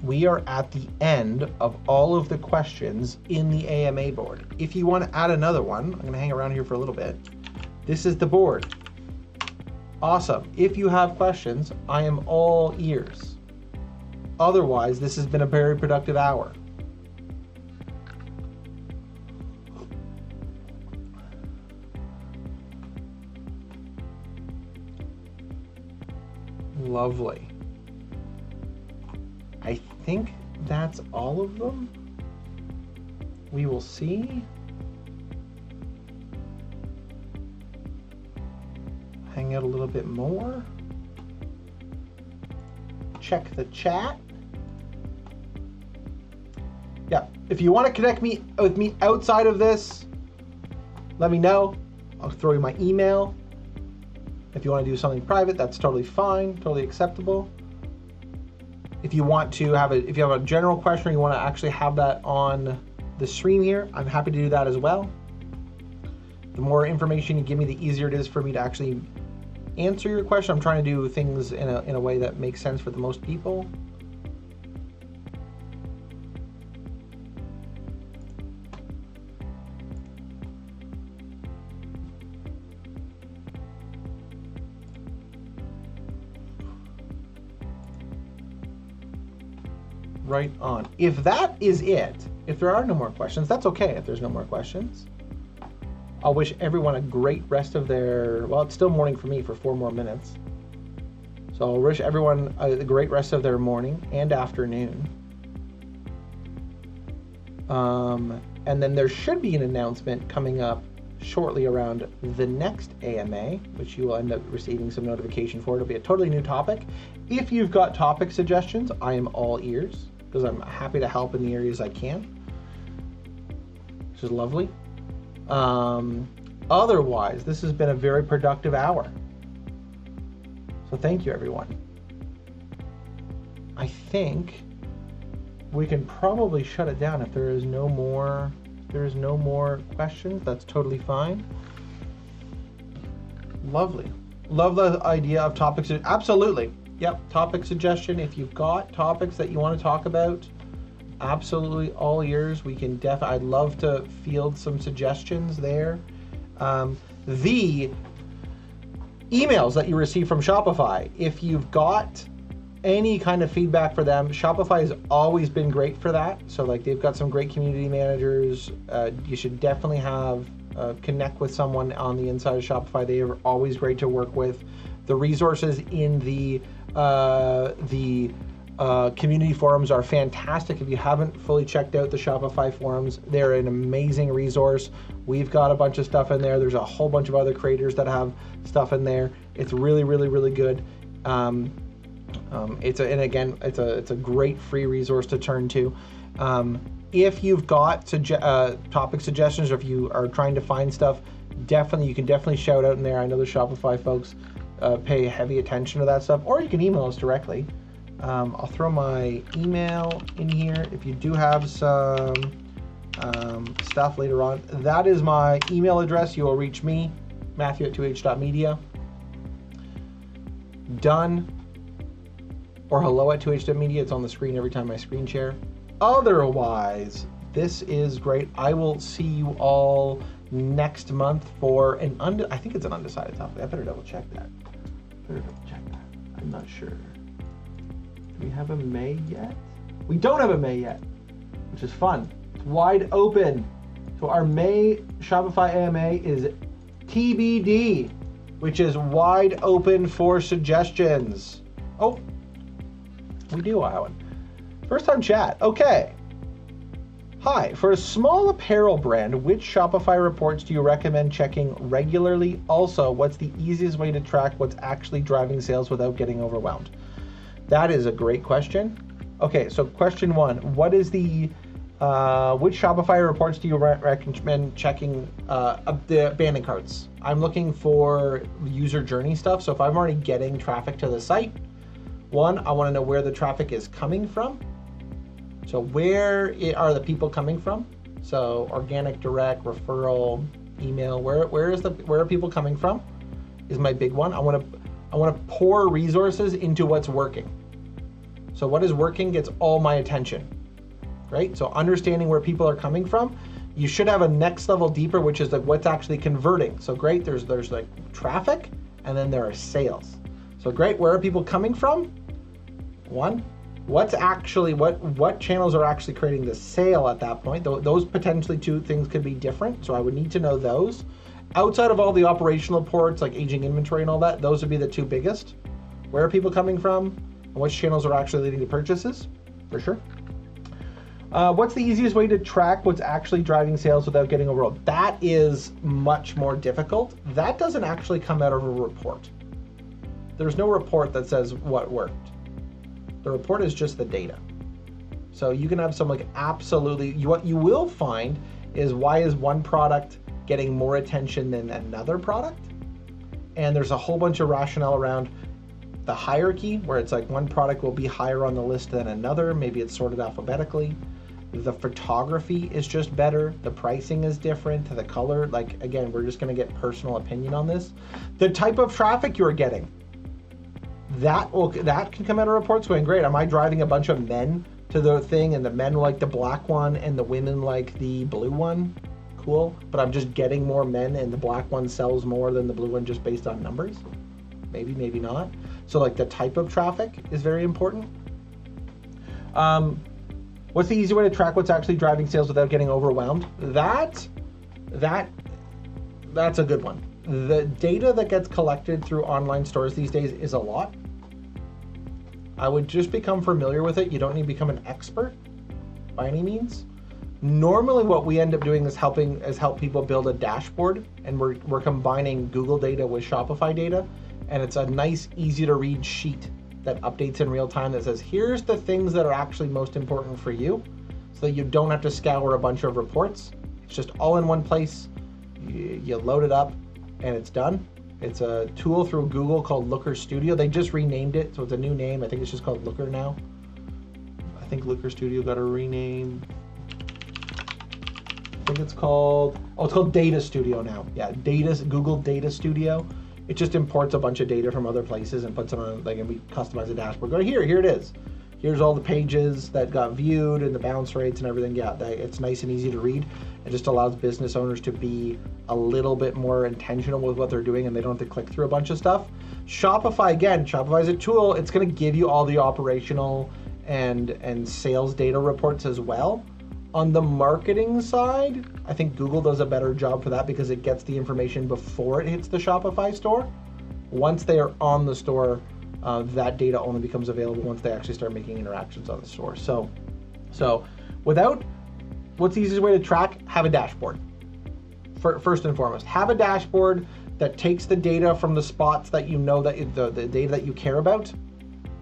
we are at the end of all of the questions in the AMA board. If you want to add another one, I'm going to hang around here for a little bit. This is the board. Awesome. If you have questions, I am all ears. Otherwise, this has been a very productive hour. Lovely. I think that's all of them. We will see. Hang out a little bit more. Check the chat. Yeah, if you want to connect with me outside of this, let me know. I'll throw you my email. If you want to do something private, that's totally fine, totally acceptable. If you want to if you have a general question or you want to actually have that on the stream here, I'm happy to do that as well. The more information you give me, the easier it is for me to actually answer your question. I'm trying to do things in a way that makes sense for the most people. Right on. If that is it, if there are no more questions, that's okay if there's no more questions. I'll wish everyone a great rest of their, well, it's still morning for me for 4 more minutes. So I'll wish everyone a great rest of their morning and afternoon. And then there should be an announcement coming up shortly around the next AMA, which you will end up receiving some notification for. It'll be a totally new topic. If you've got topic suggestions, I am all ears, because I'm happy to help in the areas I can, which is lovely. Otherwise, this has been a very productive hour. So thank you, everyone. I think we can probably shut it down if there is no more questions. That's totally fine. Lovely. Love the idea of topics. Absolutely. Yep. Topic suggestion. If you've got topics that you want to talk about, absolutely all ears. We can I'd love to field some suggestions there. The emails that you receive from Shopify, if you've got any kind of feedback for them, Shopify has always been great for that. So like they've got some great community managers. You should definitely have connect with someone on the inside of Shopify. They are always great to work with. The resources in the community forums are fantastic. If you haven't fully checked out the Shopify forums, they're an amazing resource. We've got a bunch of stuff in there. There's a whole bunch of other creators that have stuff in there. It's really, really, really good. It's a great free resource to turn to. If you've got topic suggestions, or if you are trying to find stuff, you can definitely shout out in there. I know the Shopify folks pay heavy attention to that stuff, or you can email us directly. I'll throw my email in here. If you do have some stuff later on, that is my email address. You will reach me, Matthew@2h.media. Done. Or hello@2h.media. It's on the screen every time I screen share. Otherwise, this is great. I will see you all next month for I think it's an undecided topic. I better double check that. I'm not sure. Do we have a May yet? We don't have a May yet, which is fun. It's wide open. So our May Shopify AMA is TBD, which is wide open for suggestions. Oh, we do have one. First time chat. Okay. Hi, for a small apparel brand, which Shopify reports do you recommend checking regularly? Also, what's the easiest way to track what's actually driving sales without getting overwhelmed? That is a great question. Okay, so question 1, what is which Shopify reports do you recommend checking the abandoned carts? I'm looking for user journey stuff. So if I'm already getting traffic to the site, 1, I want to know where the traffic is coming from. So where are the people coming from? So organic, direct, referral, email. Where are people coming from? Is my big one. I want to pour resources into what's working. So what is working gets all my attention, right? So understanding where people are coming from, you should have a next level deeper, which is like what's actually converting. So great, there's like traffic, and then there are sales. So great, where are people coming from? 1. What channels are actually creating the sale at that point? Those potentially 2 things could be different, so I would need to know those. Outside of all the operational reports like aging inventory and all that, those would be the 2 biggest. Where are people coming from? And which channels are actually leading to purchases? For sure. What's the easiest way to track what's actually driving sales without getting overwhelmed? That is much more difficult. That doesn't actually come out of a report. There's no report that says what worked. The report is just the data. So you can have some what you will find is why is one product getting more attention than another product? And there's a whole bunch of rationale around the hierarchy where it's like one product will be higher on the list than another. Maybe it's sorted alphabetically. The photography is just better. The pricing is different. The color, again, we're just going to get personal opinion on this. The type of traffic you're getting. That can come out of reports going, great, am I driving a bunch of men to the thing and the men like the black one and the women like the blue one? Cool, but I'm just getting more men and the black one sells more than the blue one just based on numbers? Maybe, maybe not. So the type of traffic is very important. What's the easy way to track what's actually driving sales without getting overwhelmed? That That's a good one. The data that gets collected through online stores these days is a lot. I would just become familiar with it. You don't need to become an expert by any means. Normally what we end up doing is help people build a dashboard, and we're combining Google data with Shopify data, and it's a nice, easy to read sheet that updates in real time that says, here's the things that are actually most important for you, so that you don't have to scour a bunch of reports. It's just all in one place. You load it up and it's done. It's a tool through Google called Looker Studio. They just renamed it, so it's a new name. I think it's just called Looker now. I think Looker Studio got a rename. I think it's called Data Studio now. Yeah, Google Data Studio. It just imports a bunch of data from other places and puts it on, and we customize the dashboard. Go here it is. Here's all the pages that got viewed and the bounce rates and everything. Yeah, it's nice and easy to read. It just allows business owners to be a little bit more intentional with what they're doing, and they don't have to click through a bunch of stuff. Shopify is a tool. It's going to give you all the operational and sales data reports as well. On the marketing side, I think Google does a better job for that because it gets the information before it hits the Shopify store. Once they are on the store, that data only becomes available once they actually start making interactions on the store. So what's the easiest way to track? Have a dashboard. First and foremost, have a dashboard that takes the data from the spots that you know, that the data that you care about,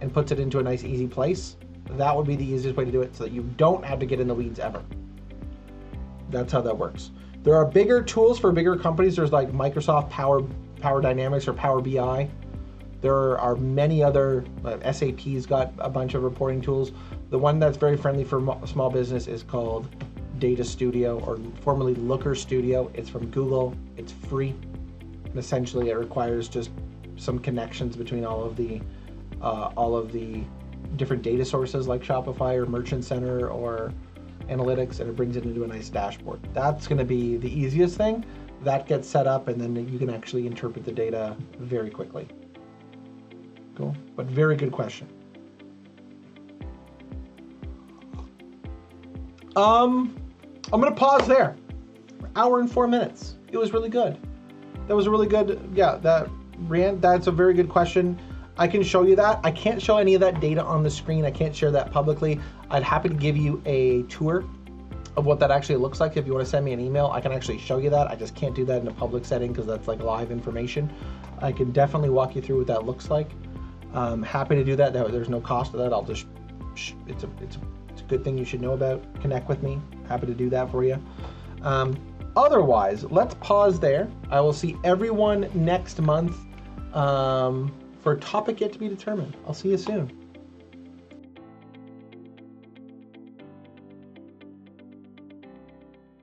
and puts it into a nice, easy place. That would be the easiest way to do it, so that you don't have to get in the weeds ever. That's how that works. There are bigger tools for bigger companies. There's like Microsoft Power Dynamics or Power BI. There are many other, SAP's got a bunch of reporting tools. The one that's very friendly for small business is called Data Studio, or formerly Looker Studio. It's from Google. It's free. And essentially it requires just some connections between all of the different data sources like Shopify or Merchant Center or Analytics, and it brings it into a nice dashboard. That's going to be the easiest thing. That gets set up, and then you can actually interpret the data very quickly. Cool, but very good question. I'm going to pause there. Hour and 4 minutes. It was really good. That was a really good, that's a very good question. I can show you that. I can't show any of that data on the screen. I can't share that publicly. I'd happy to give you a tour of what that actually looks like. If you want to send me an email, I can actually show you that. I just can't do that in a public setting because that's like live information. I can definitely walk you through what that looks like. Happy to do that. There's no cost to that. I'll just, it's a good thing you should know about. Connect with me. Happy to do that for you. Otherwise, let's pause there. I will see everyone next month. For a topic yet to be determined. I'll see you soon.